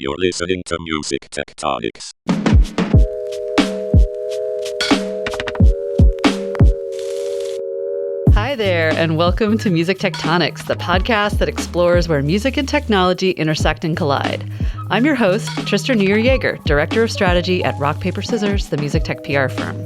You're listening to Music Tectonics. Hi there, and welcome to Music Tectonics, the podcast that explores where music and technology intersect and collide. I'm your host, Tristra Newyear Yeager, Director of Strategy at Rock, Paper, Scissors, the music tech PR firm.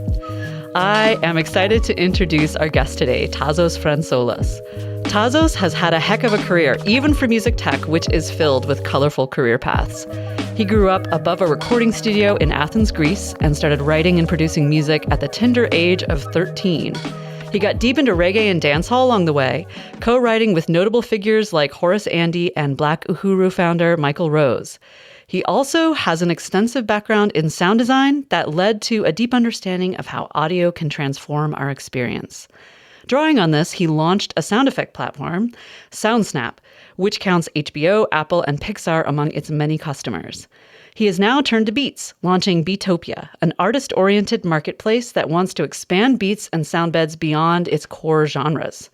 I am excited to introduce our guest today, Tasos Frantzolas. Tasos has had a heck of a career, even for music tech, which is filled with colorful career paths. He grew up above a recording studio in Athens, Greece, and started writing and producing music at the tender age of 13. He got deep into reggae and dancehall along the way, co-writing with notable figures like Horace Andy and Black Uhuru founder Michael Rose. He also has an extensive background in sound design that led to a deep understanding of how audio can transform our experience. Drawing on this, he launched a sound effect platform, SoundSnap, which counts HBO, Apple, and Pixar among its many customers. He has now turned to beats, launching Beatopia, an artist-oriented marketplace that wants to expand beats and sound beds beyond its core genres.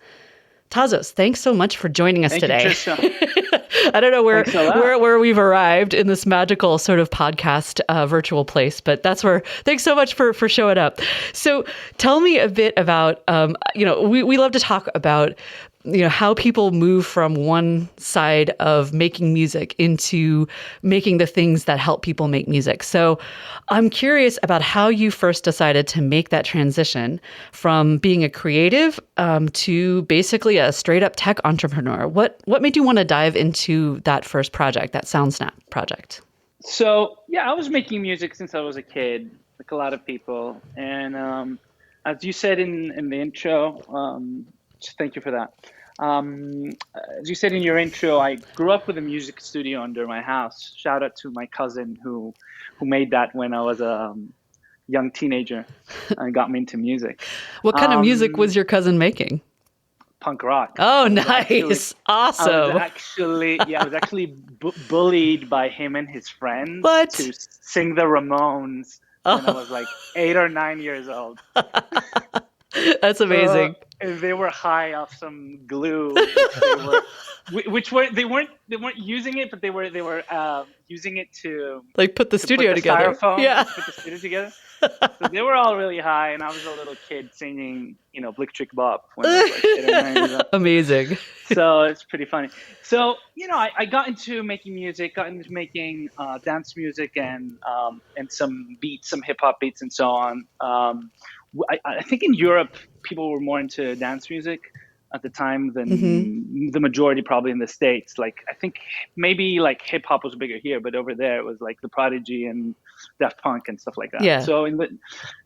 Tasos, thanks so much for joining us today. Thank you, Trisha. I don't know where we've arrived in this magical sort of podcast virtual place, but that's where. Thanks so much for showing up. So, tell me a bit about we love to talk about how people move from one side of making music into making the things that help people make music. So I'm curious about how you first decided to make that transition from being a creative to basically a straight up tech entrepreneur. What made you want to dive into that first project, that SoundSnap project? So, I was making music since I was a kid, like a lot of people. And as you said in the intro, thank you for that. As you said in your intro, I grew up with a music studio under my house. Shout out to my cousin who made that when I was a young teenager and got me into music. What kind of music was your cousin making? Punk rock. Oh, nice. Awesome. I was actually bullied by him and his friends to sing the Ramones when I was like 8 or 9 years old. That's amazing. They were high off some glue, they weren't using it, but they were using it to put the studio together. Put the studio together. So they were all really high, and I was a little kid singing, Blick Trick Bop when I was like 8 or 9 years old. Amazing. So it's pretty funny. So I got into making music, got into making dance music and some beats, some hip hop beats, and so on. I think in Europe, people were more into dance music at the time than the majority probably in the States. I think maybe hip hop was bigger here, but over there it was like The Prodigy and Daft Punk and stuff like that. Yeah. So in the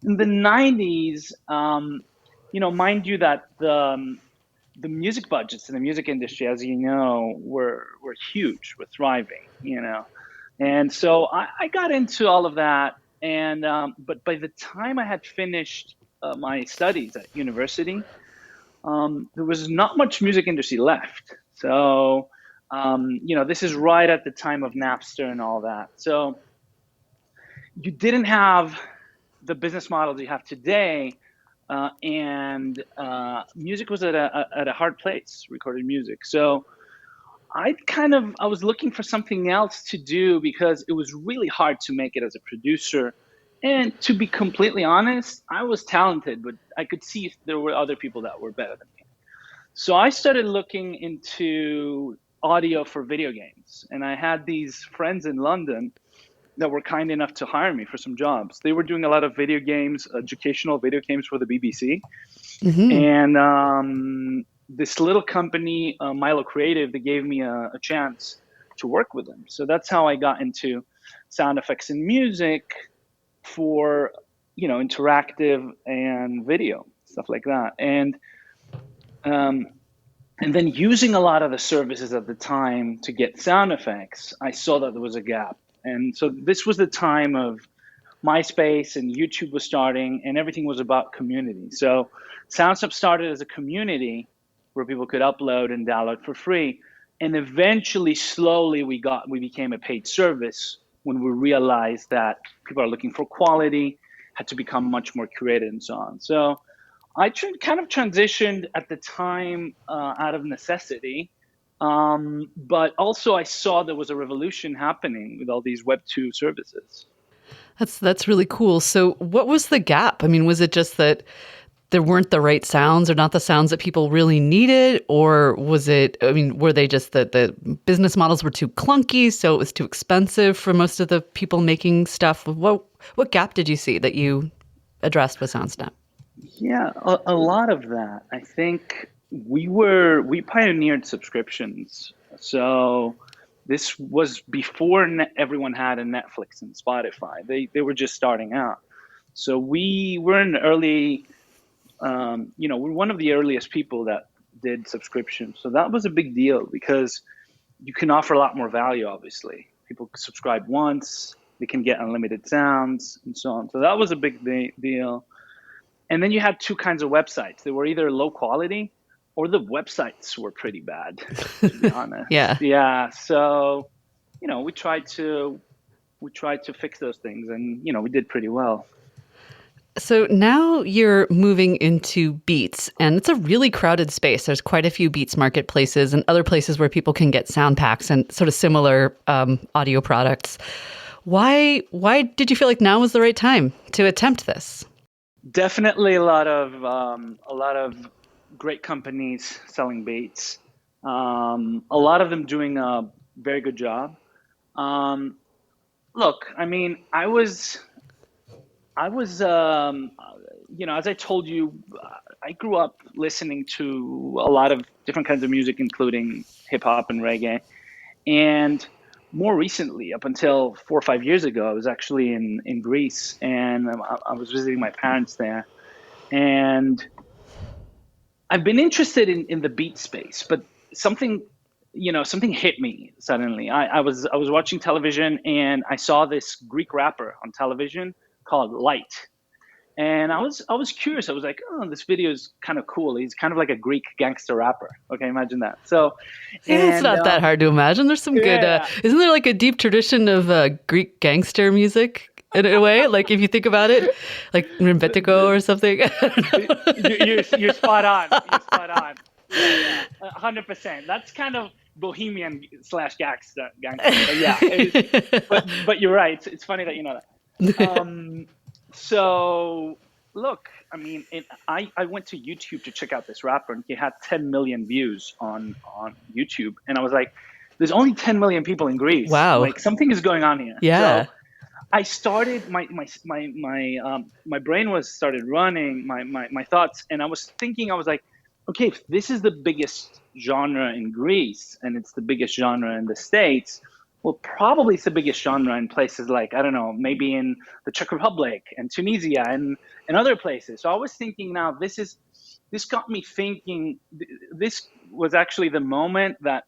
90s, mind you that the music budgets in the music industry, as you know, were huge, were thriving, And so I got into all of that. And but by the time I had finished my studies at university, there was not much music industry left. So, this is right at the time of Napster and all that. So you didn't have the business models you have today, and music was at a hard place, recorded music. So I was looking for something else to do because it was really hard to make it as a producer. And to be completely honest, I was talented, but I could see if there were other people that were better than me. So I started looking into audio for video games. And I had these friends in London that were kind enough to hire me for some jobs. They were doing a lot of video games, educational video games for the BBC. Mm-hmm. And this little company, Milo Creative, they gave me a chance to work with them. So that's how I got into sound effects and music for, interactive and video, stuff like that. And then using a lot of the services at the time to get sound effects, I saw that there was a gap. And so this was the time of MySpace and YouTube was starting and everything was about community. So SoundSnap started as a community where people could upload and download for free. And eventually, slowly, we became a paid service when we realized that people are looking for quality, had to become much more curated and so on. So I kind of transitioned at the time out of necessity But also I saw there was a revolution happening with all these Web2 services. That's really cool. So what was the gap? I mean, was it just that there weren't the right sounds or not the sounds that people really needed? Or was it, I mean, were they just that the business models were too clunky, so it was too expensive for most of the people making stuff? What gap did you see that you addressed with SoundSnap? Yeah, a lot of that. I think we pioneered subscriptions. So this was before everyone had a Netflix and Spotify. They were just starting out. So we were an early, we're one of the earliest people that did subscriptions. So that was a big deal because you can offer a lot more value, obviously. People subscribe once, they can get unlimited sounds and so on. So that was a big deal. And then you had two kinds of websites. They were either low quality or the websites were pretty bad, to be honest. Yeah. Yeah. So, we tried to fix those things and, we did pretty well. So now you're moving into Beats, and it's a really crowded space. There's quite a few Beats marketplaces and other places where people can get sound packs and sort of similar audio products. Why did you feel like now was the right time to attempt this? Definitely a lot of great companies selling beats. A lot of them doing a very good job. Look, I mean, I was, as I told you, I grew up listening to a lot of different kinds of music, including hip hop and reggae. And more recently, up until 4 or 5 years ago, I was actually in Greece, and I was visiting my parents there. And I've been interested in the beat space, but something hit me suddenly. I was watching television and I saw this Greek rapper on television called Light. And I was curious. I was like, oh, this video is kind of cool. He's kind of like a Greek gangster rapper. Okay, imagine that. So, It's not that hard to imagine. There's some good, isn't there like a deep tradition of Greek gangster music? In a way, like if you think about it, like Rimbetico or something. You're spot on. You're spot on. Yeah, 100%. That's kind of bohemian / gangster. But yeah, but you're right. It's funny that you know that. So look, I mean, I went to YouTube to check out this rapper, and he had 10 million views on YouTube, and I was like, "There's only 10 million people in Greece. Wow, like something is going on here." Yeah. So, I started my brain started running my thoughts, and I was thinking, I was like, okay, if this is the biggest genre in Greece and it's the biggest genre in the States, well, probably it's the biggest genre in places like, I don't know, maybe in the Czech Republic and Tunisia and other places. So I was thinking, now this got me thinking. This was actually the moment that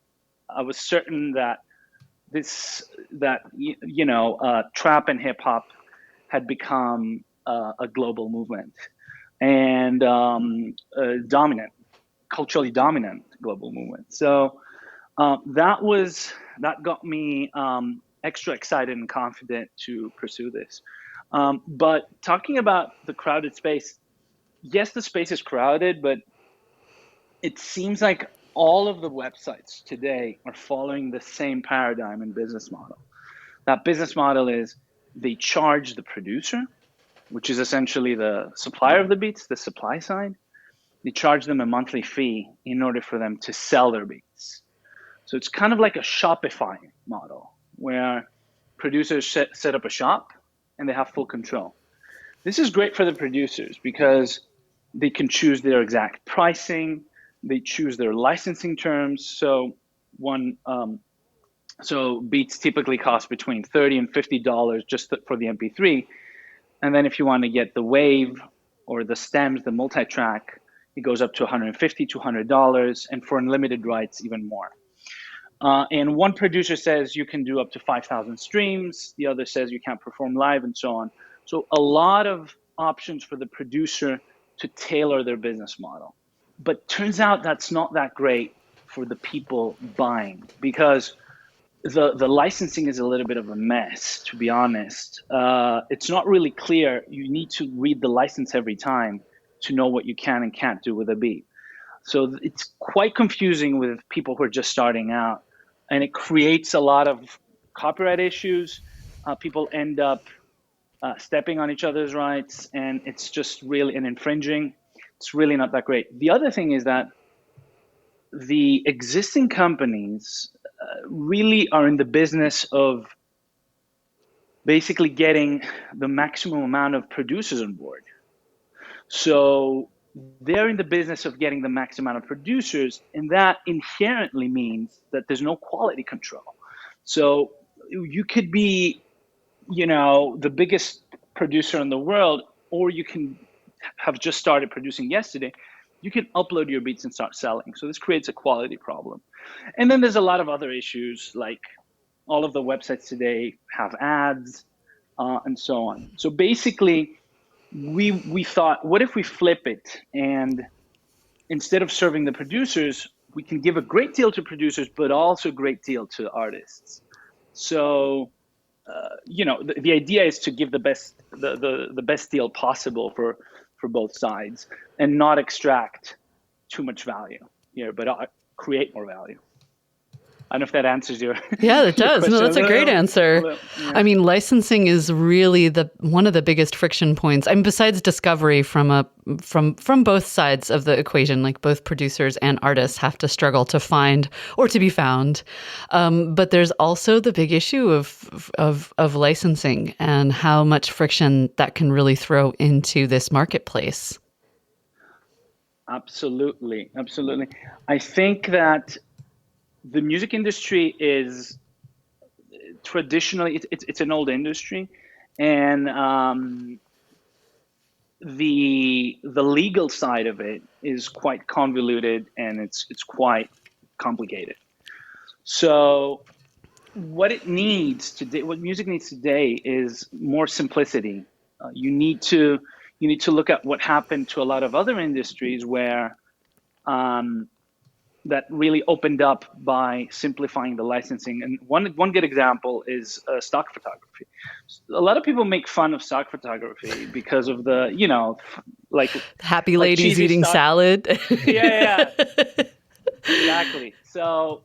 I was certain that trap and hip hop had become a global movement and culturally dominant global movement. So that got me extra excited and confident to pursue this. But talking about the crowded space, yes, the space is crowded, but it seems like all of the websites today are following the same paradigm and business model. That business model is they charge the producer, which is essentially the supplier of the beats, the supply side. They charge them a monthly fee in order for them to sell their beats. So it's kind of like a Shopify model where producers set up a shop and they have full control. This is great for the producers because they can choose their exact pricing. They choose their licensing terms. So beats typically cost between $30 and $50 just for the MP3. And then if you want to get the wave or the stems, the multi-track, it goes up to $150, $200, and for unlimited rights, even more. And one producer says you can do up to 5,000 streams. The other says you can't perform live, and so on. So a lot of options for the producer to tailor their business model. But turns out that's not that great for the people buying because the licensing is a little bit of a mess, to be honest. It's not really clear. You need to read the license every time to know what you can and can't do with a beat. So it's quite confusing with people who are just starting out, and it creates a lot of copyright issues. People end up stepping on each other's rights, and it's just really infringing. It's really not that great. The other thing is that the existing companies really are in the business of basically getting the maximum amount of producers on board. So they're in the business of getting the maximum amount of producers, and that inherently means that there's no quality control. So you could be, the biggest producer in the world, or you can have just started producing yesterday. You can upload your beats and start selling. So this creates a quality problem. And then there's a lot of other issues, like all of the websites today have ads and so on. So basically, we thought, what if we flip it, and instead of serving the producers, we can give a great deal to producers, but also a great deal to artists. So the idea is to give the best deal possible for both sides, and not extract too much value here, but create more value. I don't know if that answers your Yeah, it does. No, that's a great answer. Yeah. I mean, licensing is really one of the biggest friction points. I mean, besides discovery from both sides of the equation, like both producers and artists have to struggle to find or to be found. But there's also the big issue of licensing and how much friction that can really throw into this marketplace. Absolutely. I think that the music industry is traditionally, it's an old industry, and the legal side of it is quite convoluted, and it's quite complicated. So what music needs today is more simplicity. You need to look at what happened to a lot of other industries where that really opened up by simplifying the licensing. And one good example is stock photography. A lot of people make fun of stock photography because of the, like happy ladies eating salad. Yeah. Exactly. So,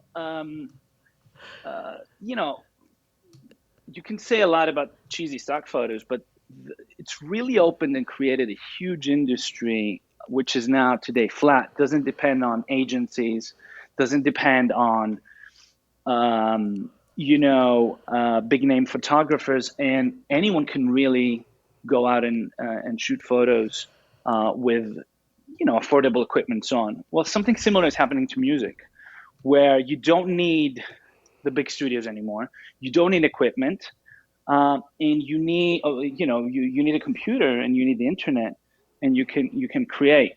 you can say a lot about cheesy stock photos, but it's really opened and created a huge industry, which is now today flat, doesn't depend on agencies, doesn't depend on, big name photographers, and anyone can really go out and shoot photos with, affordable equipment and so on. Well, something similar is happening to music, where you don't need the big studios anymore. You don't need equipment, and you need, you need a computer, and you need the internet, and you can create.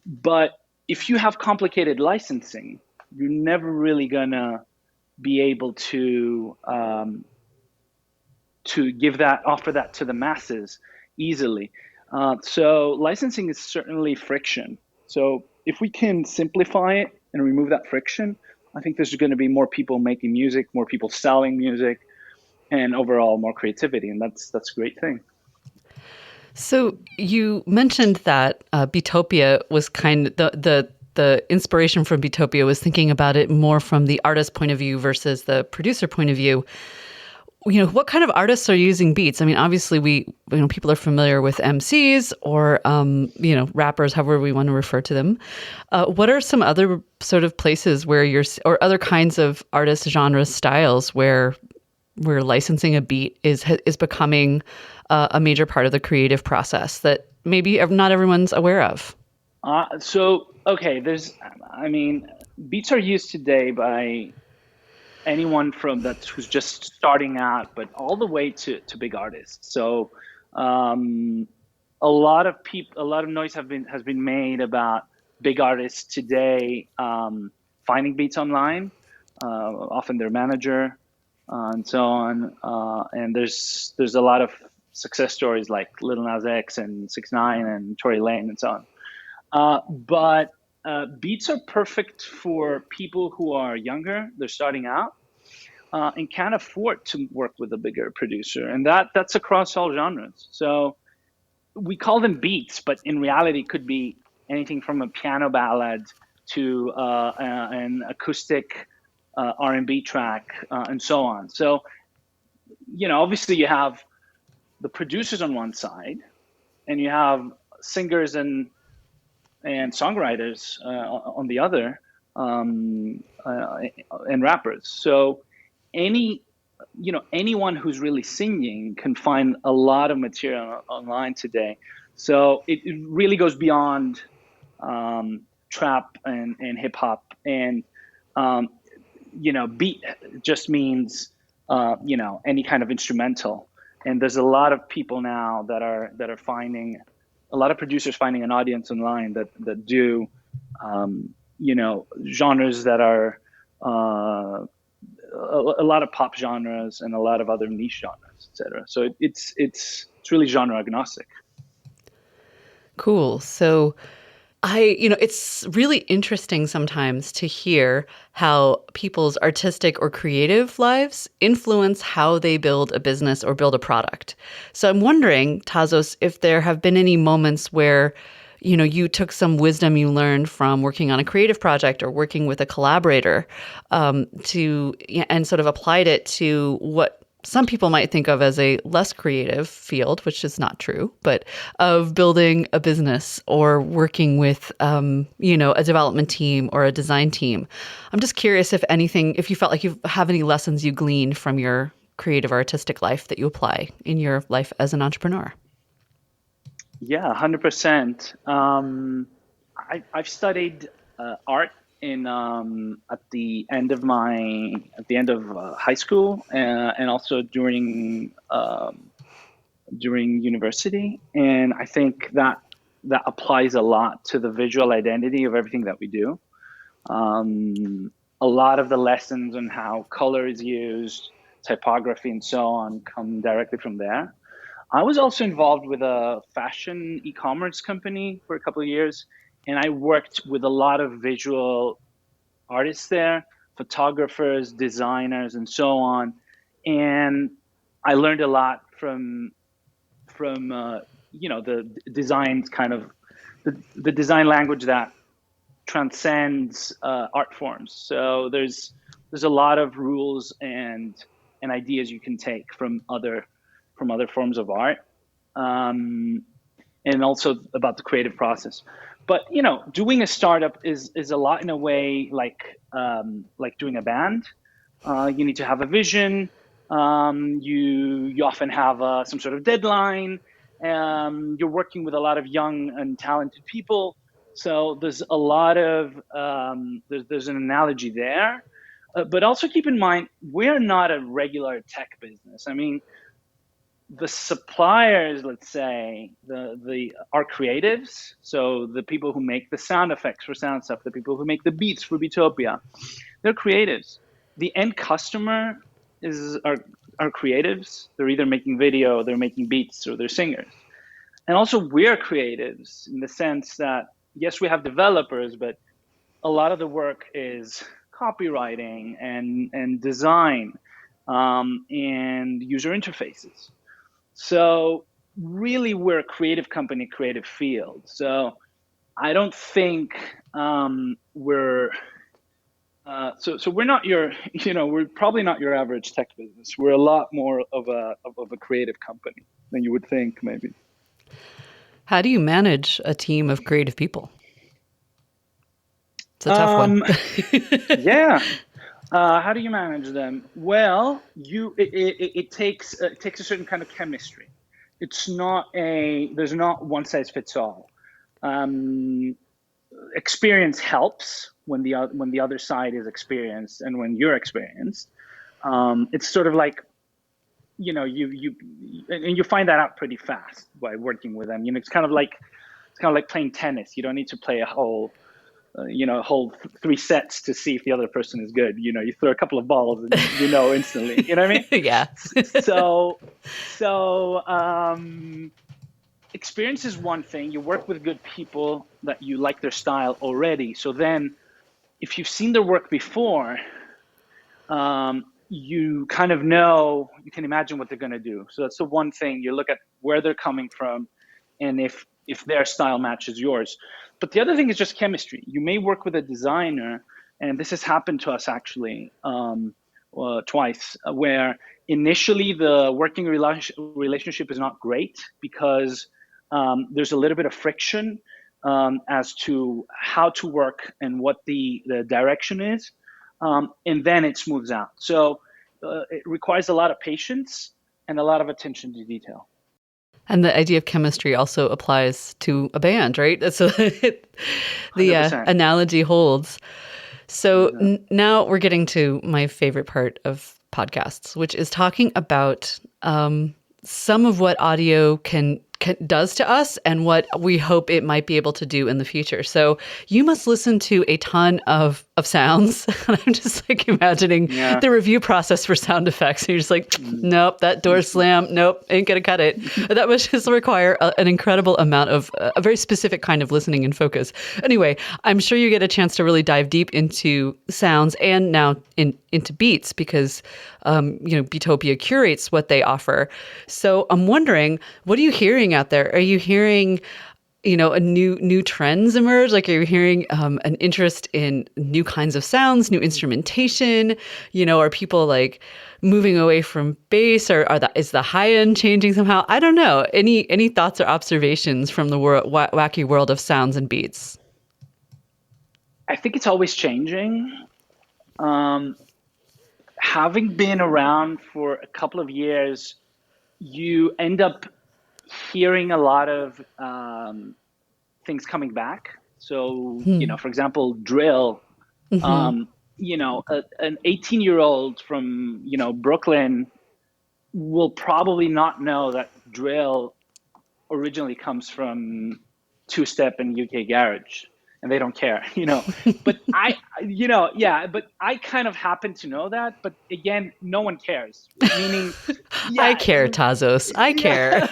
But if you have complicated licensing, you're never really gonna be able to offer that to the masses easily. So licensing is certainly friction. So if we can simplify it and remove that friction, I think there's going to be more people making music, more people selling music, and overall more creativity, and that's a great thing. So you mentioned that Beatopia was kind of the inspiration from Beatopia was thinking about it more from the artist point of view versus the producer point of view. What kind of artists are using beats? I mean, obviously people are familiar with MCs or, rappers, however we want to refer to them. What are some other sort of places where or other kinds of artist genres, styles where licensing a beat is becoming a major part of the creative process that maybe not everyone's aware of? Beats are used today by anyone who's just starting out, but all the way to big artists. So a lot of noise has been made about big artists today finding beats online, often their manager, and so on. And there's a lot of success stories like Lil Nas X and 6ix9ine and Tory Lane and so on. But beats are perfect for people who are younger, they're starting out, and can't afford to work with a bigger producer. And that's across all genres. So we call them beats, but in reality it could be anything from a piano ballad to an acoustic R&B track, and so on. So, obviously you have the producers on one side, and you have singers and songwriters on the other, and rappers. So anyone who's really singing can find a lot of material online today. So it really goes beyond trap and hip hop, and beat just means any kind of instrumental. And there's a lot of people now that are finding, a lot of producers finding an audience online that do genres that are a lot of pop genres and a lot of other niche genres, etc. So it's really genre agnostic. Cool. So it's really interesting sometimes to hear how people's artistic or creative lives influence how they build a business or build a product. So I'm wondering, Tasos, if there have been any moments where, you took some wisdom you learned from working on a creative project or working with a collaborator, and sort of applied it to what some people might think of as a less creative field, which is not true, but of building a business or working with, a development team or a design team. I'm just curious if you felt like you have any lessons you gleaned from your creative artistic life that you apply in your life as an entrepreneur. Yeah, 100%. I've studied art at the end of high school, and also during university, and I think that applies a lot to the visual identity of everything that we do. A lot of the lessons on how color is used, typography, and so on come directly from there. I was also involved with a fashion e-commerce company for a couple of years, and I worked with a lot of visual artists there, photographers, designers, and so on. And I learned a lot from the design kind of the design language that transcends art forms. So there's a lot of rules and ideas you can take from other forms of art, and also about the creative process. But doing a startup is a lot in a way like doing a band. You need to have a vision. You often have some sort of deadline. You're working with a lot of young and talented people. So there's a lot of there's an analogy there. But also keep in mind, we're not a regular tech business. I mean, the suppliers, let's say, our creatives, so the people who make the sound effects for Sound Stuff, the people who make the beats for Beatopia, they're creatives. The end customer are creatives. They're either making video, they're making beats, or they're singers. And also we're creatives in the sense that, yes, we have developers, but a lot of the work is copywriting and design, and user interfaces. So really, we're a creative company, creative field. So I don't think we're we're not we're probably not your average tech business. We're a lot more of a creative company than you would think, maybe. How do you manage a team of creative people? It's a tough one. Yeah. How do you manage them? Well, it takes a certain kind of chemistry. There's not one size fits all. Experience helps when the other side is experienced and when you're experienced. It's sort of like, you find that out pretty fast by working with them. It's kind of like playing tennis. You don't need to play a whole 3 sets to see if the other person is good. You throw a couple of balls and instantly. You know what I mean? Yeah. So experience is one thing. You work with good people that you like their style already. So then, if you've seen their work before, you kind of you can imagine what they're going to do. So that's the one thing. You look at where they're coming from, and if if their style matches yours. But the other thing is just chemistry. You may work with a designer, and this has happened to us actually twice, where initially the working relationship is not great because there's a little bit of friction as to how to work and what the direction is, and then it smooths out. So it requires a lot of patience and a lot of attention to detail. And the idea of chemistry also applies to a band, right? So the 100%. Analogy holds. So now we're getting to my favorite part of podcasts, which is talking about some of what audio does to us and what we hope it might be able to do in the future. So you must listen to a ton of sounds. And I'm just like imagining the review process for sound effects. And you're just like, nope, that door slam. Nope, ain't going to cut it. That must just require an incredible amount of a very specific kind of listening and focus. Anyway, I'm sure you get a chance to really dive deep into sounds and now into beats because, Beatopia curates what they offer. So I'm wondering, what are you hearing out there? Are you hearing, a new trends emerge? Like, are you hearing an interest in new kinds of sounds, new instrumentation? Are people like moving away from bass, or is the high end changing somehow? I don't know. Any thoughts or observations from the wacky world of sounds and beats? I think it's always changing. Having been around for a couple of years, you end up hearing a lot of things coming back. So, for example, drill, an 18-year-old from, Brooklyn will probably not know that drill originally comes from two-step and UK garage. And they don't care, but but I kind of happen to know that. But again, no one cares. Meaning, I care, Tasos. I care.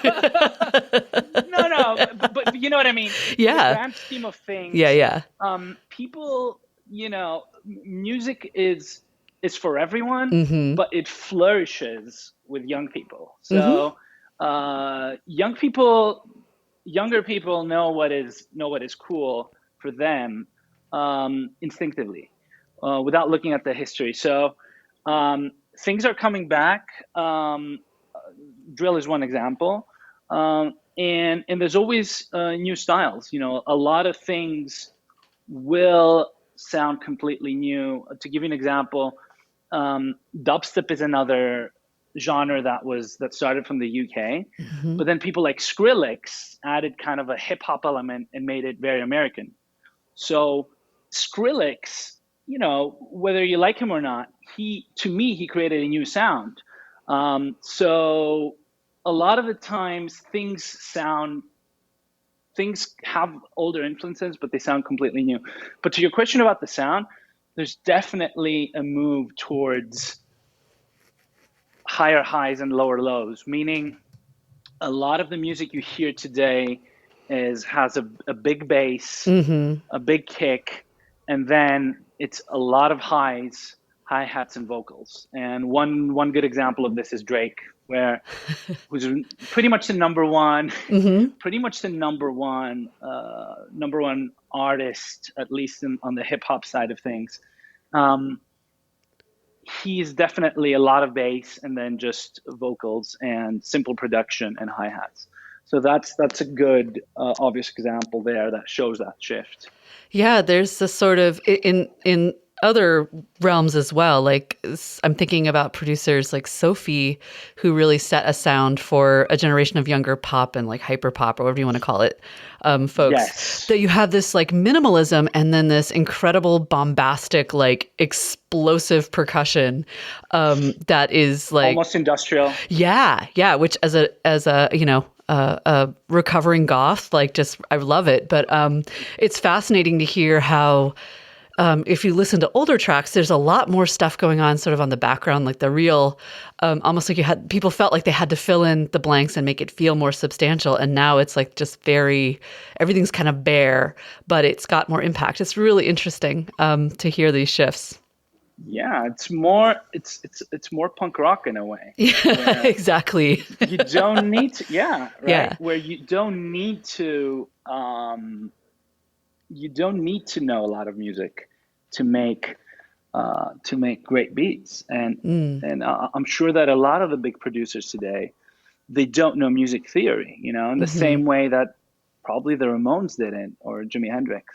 No, but you know what I mean? Yeah. In the grand scheme of things. Yeah. People, music is for everyone, but it flourishes with young people. So, younger people know what is cool for them instinctively, without looking at the history. So things are coming back. Drill is one example, and there's always new styles. A lot of things will sound completely new. To give you an example, dubstep is another genre that started from the UK, but then people like Skrillex added kind of a hip hop element and made it very American. So Skrillex, whether you like him or not, he created a new sound. So a lot of the times things have older influences, but they sound completely new. But to your question about the sound, there's definitely a move towards higher highs and lower lows, meaning a lot of the music you hear today has a big bass, a big kick, and then it's a lot of highs, hi-hats, and vocals. And one good example of this is Drake, who's pretty much the number one artist, at least on the hip hop side of things. He's definitely a lot of bass and then just vocals and simple production and hi-hats. So that's a good obvious example there that shows that shift. Yeah, there's this sort of in other realms as well. Like I'm thinking about producers like Sophie, who really set a sound for a generation of younger pop and like hyper pop or whatever you want to call it, folks. Yes. That you have this like minimalism and then this incredible bombastic like explosive percussion that is like almost industrial. Yeah, which as a a recovering goth, like just I love it. But it's fascinating to hear how if you listen to older tracks, there's a lot more stuff going on sort of on the background, like the real, almost like people felt like they had to fill in the blanks and make it feel more substantial. And now it's like just everything's kind of bare, but it's got more impact. It's really interesting to hear these shifts. Yeah, it's more punk rock in a way. Yeah, Where exactly. you don't need to, yeah, right. Yeah. Where you don't need to know a lot of music to make great beats, Mm. and I'm sure that a lot of the big producers today, they don't know music theory, in the Hmm. same way that probably the Ramones didn't, or Jimi Hendrix.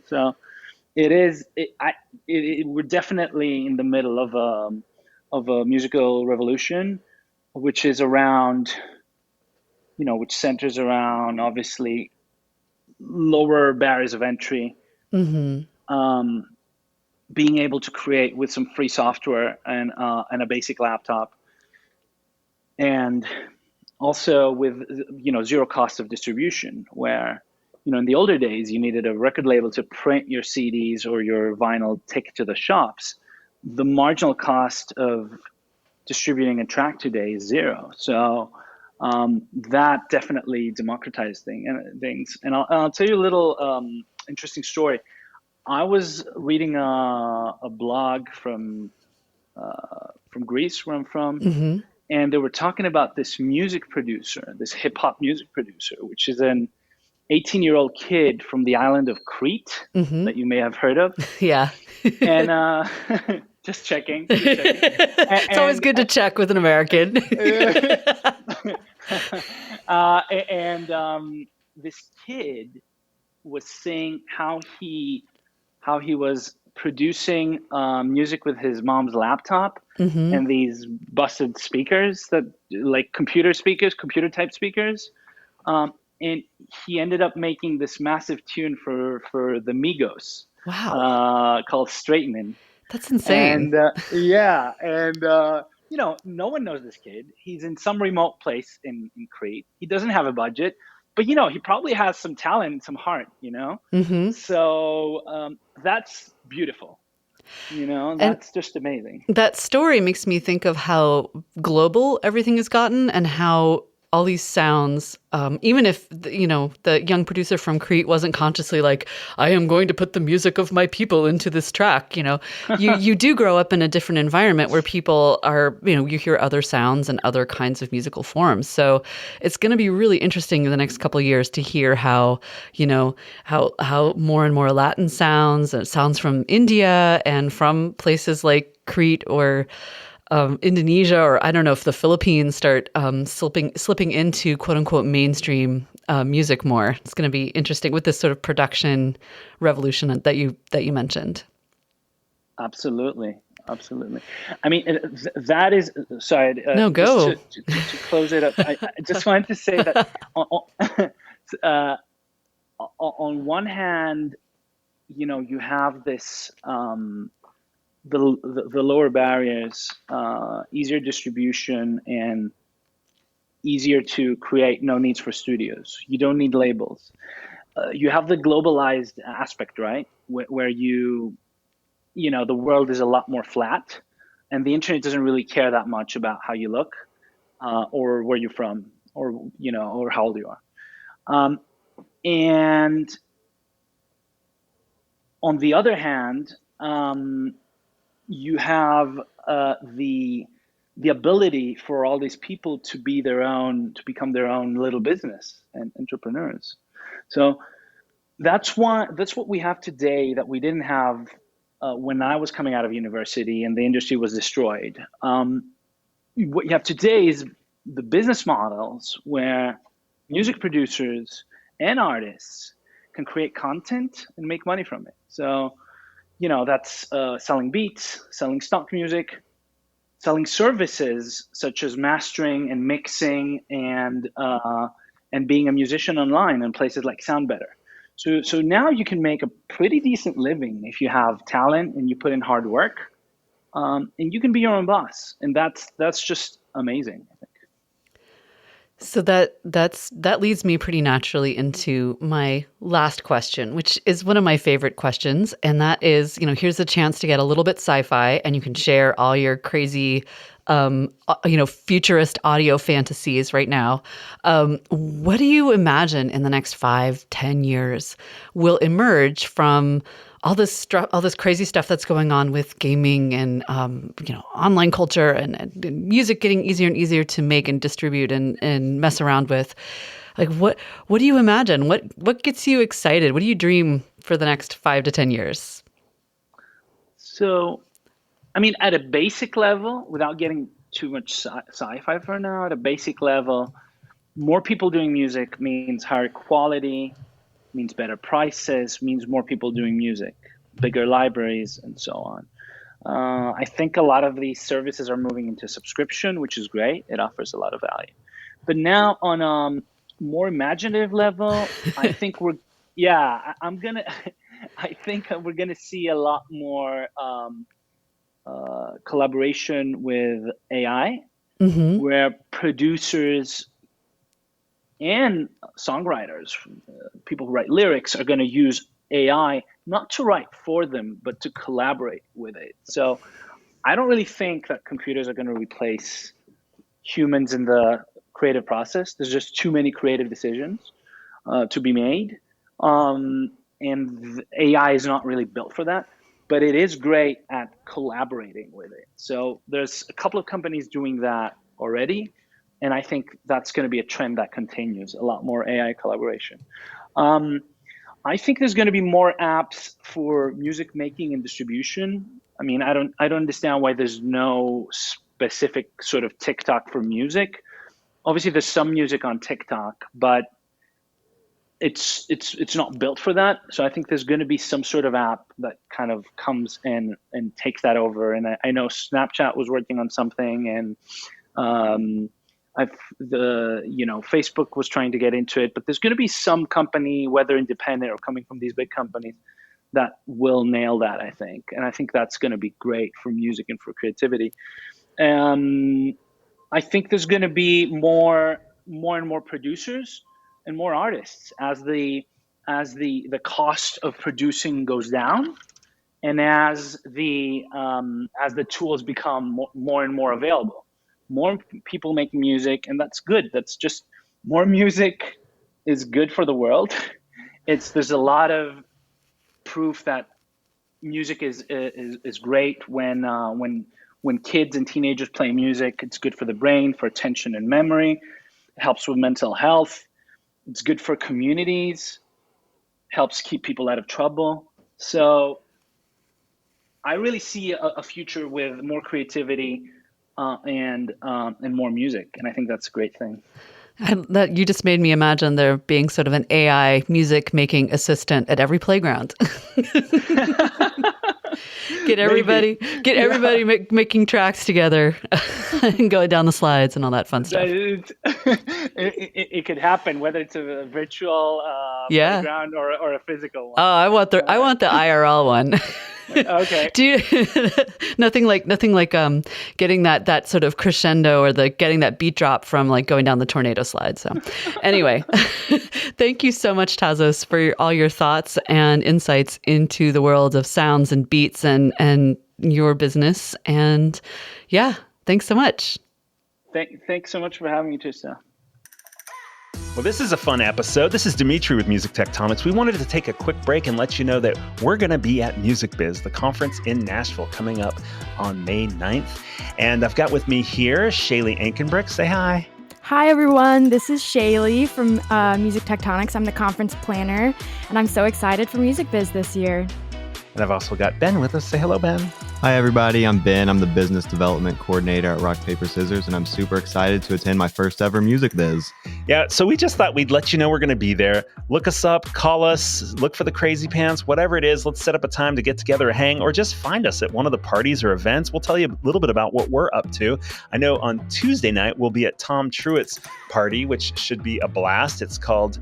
So it is. We're definitely in the middle of a musical revolution, which is around, which centers around obviously lower barriers of entry, Hmm. um, being able to create with some free software and a basic laptop, and also with zero cost of distribution, where in the older days you needed a record label to print your CDs or your vinyl, take it to the shops. The marginal cost of distributing a track today is zero. So that definitely democratized things. And I'll tell you a little interesting story. I was reading a blog from Greece, where I'm from, Hmm. and they were talking about this music producer, this hip hop music producer, which is an 18-year-old kid from the island of Crete Hmm. that you may have heard of. Yeah. And just checking, It's always and, good to check with an American. and, and this kid was saying how he was producing music with his mom's laptop Hmm. and these busted speakers, that like computer speakers, computer type speakers. Um, and he ended up making this massive tune for the Migos, Wow. called "Straightening." That's insane. And yeah, and no one knows this kid. He's in some remote place in Crete. He doesn't have a budget, but he probably has some talent, some heart. Hmm. So that's beautiful. And That's just amazing. that story makes me think of how global everything has gotten and how all these sounds, even if, the young producer from Crete wasn't consciously like, I am going to put the music of my people into this track, you do grow up in a different environment where people are, you hear other sounds and other kinds of musical forms. So it's going to be really interesting in the next couple of years to hear how, how more and more Latin sounds and sounds from India and from places like Crete or Indonesia, or I don't know if the Philippines start slipping into quote unquote mainstream music more. It's going to be interesting with this sort of production revolution that you mentioned. Absolutely, absolutely. I mean, that is sorry. No, Just go. to close it up, I just wanted to say that uh, on one hand, you have this. The lower barriers, easier distribution, and easier to create. No needs for studios. You don't need labels. You have the globalized aspect, right? Where the world is a lot more flat, and the internet doesn't really care that much about how you look, or where you're from, or how old you are. And on the other hand, you have the ability for all these people to become their own little business and entrepreneurs. So that's what we have today that we didn't have when I was coming out of university and the industry was destroyed. What you have today is the business models where music producers and artists can create content and make money from it. So that's selling beats, selling stock music, selling services such as mastering and mixing, and being a musician online in places like Sound Better. So now you can make a pretty decent living if you have talent and you put in hard work, and you can be your own boss, and that's just amazing, I think. So that leads me pretty naturally into my last question, which is one of my favorite questions, and that is, here's a chance to get a little bit sci-fi, and you can share all your crazy, futurist audio fantasies right now. What do you imagine in the next 5, 10 years will emerge from all this crazy stuff that's going on with gaming and online culture and music getting easier and easier to make and distribute and mess around with. Like what do you imagine? What gets you excited? What do you dream for the next 5 to 10 years? So, I mean, at a basic level, without getting too much sci-fi for now, at a basic level, more people doing music means higher quality, means better prices, means more people doing music, bigger libraries, and so on. I think a lot of these services are moving into subscription, which is great. It offers a lot of value. But now on a more imaginative level, I think I think we're gonna see a lot more collaboration with AI, where producers and songwriters, people who write lyrics, are going to use AI not to write for them, but to collaborate with it. So I don't really think that computers are going to replace humans in the creative process. There's just too many creative decisions to be made. And AI is not really built for that, but it is great at collaborating with it. So there's a couple of companies doing that already. And I think that's going to be a trend that continues, a lot more AI collaboration. I think there's going to be more apps for music making and distribution. I mean, I don't understand why there's no specific sort of TikTok for music. Obviously, there's some music on TikTok, but it's not built for that. So I think there's going to be some sort of app that kind of comes in and takes that over. And I know Snapchat was working on something, and Facebook was trying to get into it, but there's going to be some company, whether independent or coming from these big companies, that will nail that, I think. And I think that's going to be great for music and for creativity. I think there's going to be more and more producers and more artists as the cost of producing goes down, and as the tools become more and more available. More people making music, and that's good. That's just more music is good for the world. There's a lot of proof that music is great when kids and teenagers play music. It's good for the brain, for attention and memory. It helps with mental health. It's good for communities. Helps keep people out of trouble. So I really see a future with more creativity. And more music. And I think that's a great thing. That you just made me imagine there being sort of an AI music making assistant at every playground. Get everybody making tracks together and going down the slides and all that fun stuff. It could happen, whether it's a virtual playground or a physical one. Oh, I want the IRL one. Okay. Nothing like getting that sort of crescendo or getting that beat drop from like going down the tornado slide. So anyway, thank you so much, Tasos, for all your thoughts and insights into the world of sounds and beats and your business. And yeah, thanks so much. Thanks so much for having me, Tristra. Well, this is a fun episode. This is Dimitri with Music Tectonics. We wanted to take a quick break and let you know that we're going to be at Music Biz, the conference in Nashville, coming up on May 9th. And I've got with me here Shaylee Ankenbrick. Say hi. Hi, everyone. This is Shaylee from Music Tectonics. I'm the conference planner, and I'm so excited for Music Biz this year. And I've also got Ben with us. Say hello, Ben. Hi, everybody. I'm Ben. I'm the business development coordinator at Rock, Paper, Scissors, and I'm super excited to attend my first ever Music Biz. Yeah, so we just thought we'd let you know we're going to be there. Look us up, call us, look for the Crazy Pants, whatever it is. Let's set up a time to get together, hang, or just find us at one of the parties or events. We'll tell you a little bit about what we're up to. I know on Tuesday night, we'll be at Tom Truitt's party, which should be a blast. It's called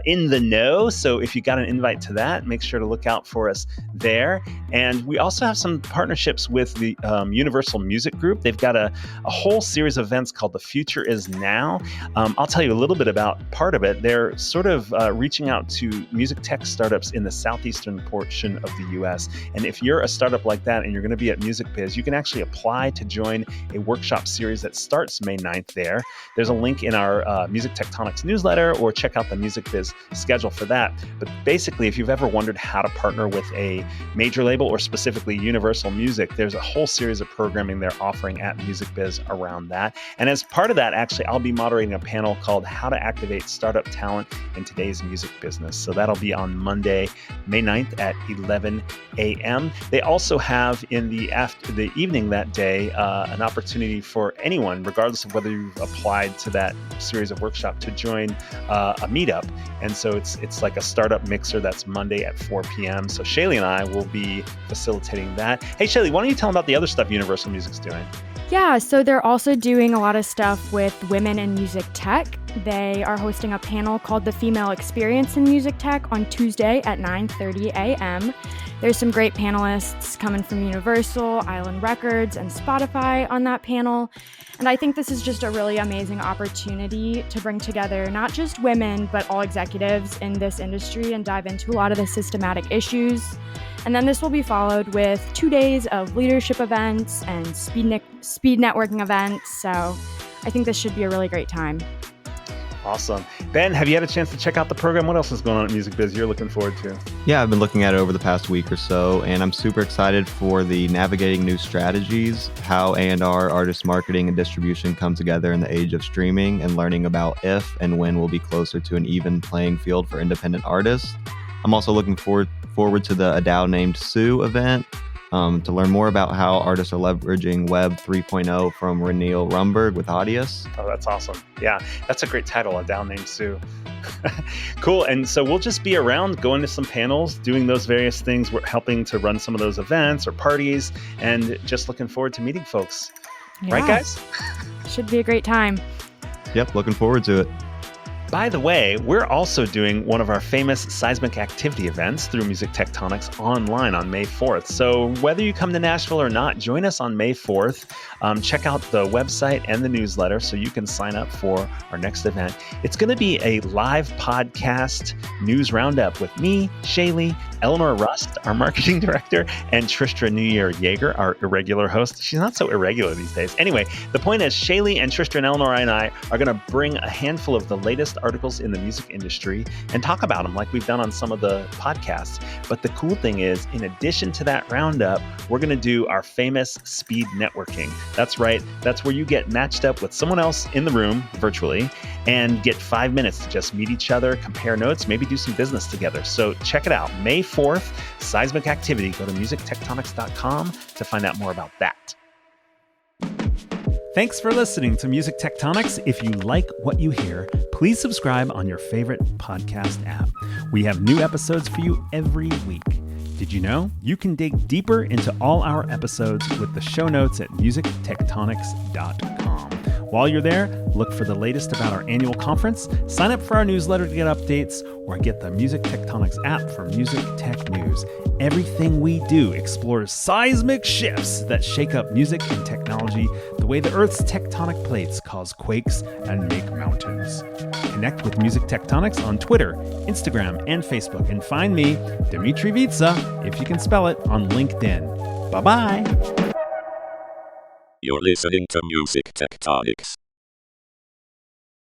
In the Know. So if you got an invite to that, make sure to look out for us there. And we also have some partnerships with the Universal Music Group. They've got a whole series of events called The Future Is Now. I'll tell you a little bit about part of it. They're sort of reaching out to music tech startups in the southeastern portion of the U.S. And if you're a startup like that and you're going to be at Music Biz, you can actually apply to join a workshop series that starts May 9th there. There's a link in our Music Tectonics newsletter, or check out the Music Biz schedule for that. But basically, if you've ever wondered how to partner with a major label or specifically Universal Music, there's a whole series of programming they're offering at Music Biz around that. And as part of that, actually, I'll be moderating a panel called How to Activate Startup Talent in Today's Music Business. So that'll be on Monday, May 9th at 11 a.m. They also have in the evening that day an opportunity for anyone, regardless of whether you've applied to that series of workshop, to join a meetup. And so it's like a startup mixer that's Monday at 4 p.m. So Shaylee and I will be facilitating that. Hey, Shaylee, why don't you tell them about the other stuff Universal Music's doing? Yeah, so they're also doing a lot of stuff with women in music tech. They are hosting a panel called The Female Experience in Music Tech on Tuesday at 9:30 a.m. There's some great panelists coming from Universal, Island Records, and Spotify on that panel. And I think this is just a really amazing opportunity to bring together not just women, but all executives in this industry and dive into a lot of the systematic issues. And then this will be followed with 2 days of leadership events and speed networking events. So I think this should be a really great time. Awesome. Ben, have you had a chance to check out the program? What else is going on at Music Biz you're looking forward to? Yeah, I've been looking at it over the past week or so, and I'm super excited for the Navigating New Strategies, how A&R, artist marketing, and distribution come together in the age of streaming, and learning about if and when we'll be closer to an even playing field for independent artists. I'm also looking forward to the A DAO Named Sue event to learn more about how artists are leveraging Web 3.0 from Reneel Rumberg with Audius. Oh, that's awesome. Yeah, that's a great title, A DAO Named Sue. Cool. And so we'll just be around, going to some panels, doing those various things. We're helping to run some of those events or parties, and just looking forward to meeting folks. Yeah. Right, guys? Should be a great time. Yep, looking forward to it. By the way, we're also doing one of our famous seismic activity events through Music Tectonics online on May 4th. So whether you come to Nashville or not, join us on May 4th. Check out the website and the newsletter so you can sign up for our next event. It's going to be a live podcast news roundup with me, Shaylee, Eleanor Rust, our marketing director, and Tristra Newyear Yeager, our irregular host. She's not so irregular these days. Anyway, the point is Shaylee and Tristra and Eleanor and I are going to bring a handful of the latest articles in the music industry and talk about them like we've done on some of the podcasts. But the cool thing is, in addition to that roundup, we're going to do our famous speed networking. That's right. That's where you get matched up with someone else in the room virtually and get 5 minutes to just meet each other, compare notes, maybe do some business together. So check it out. May 4th, Seismic Activity. Go to musictectonics.com to find out more about that. Thanks for listening to Music Tectonics. If you like what you hear, please subscribe on your favorite podcast app. We have new episodes for you every week. Did you know you can dig deeper into all our episodes with the show notes at musictectonics.com? While you're there, look for the latest about our annual conference, sign up for our newsletter to get updates, or get the Music Tectonics app for music tech news. Everything we do explores seismic shifts that shake up music and technology the way the Earth's tectonic plates cause quakes and make mountains. Connect with Music Tectonics on Twitter, Instagram, and Facebook, and find me, Dmitry Vitsa, if you can spell it, on LinkedIn. Bye-bye! You're listening to Music Tectonics.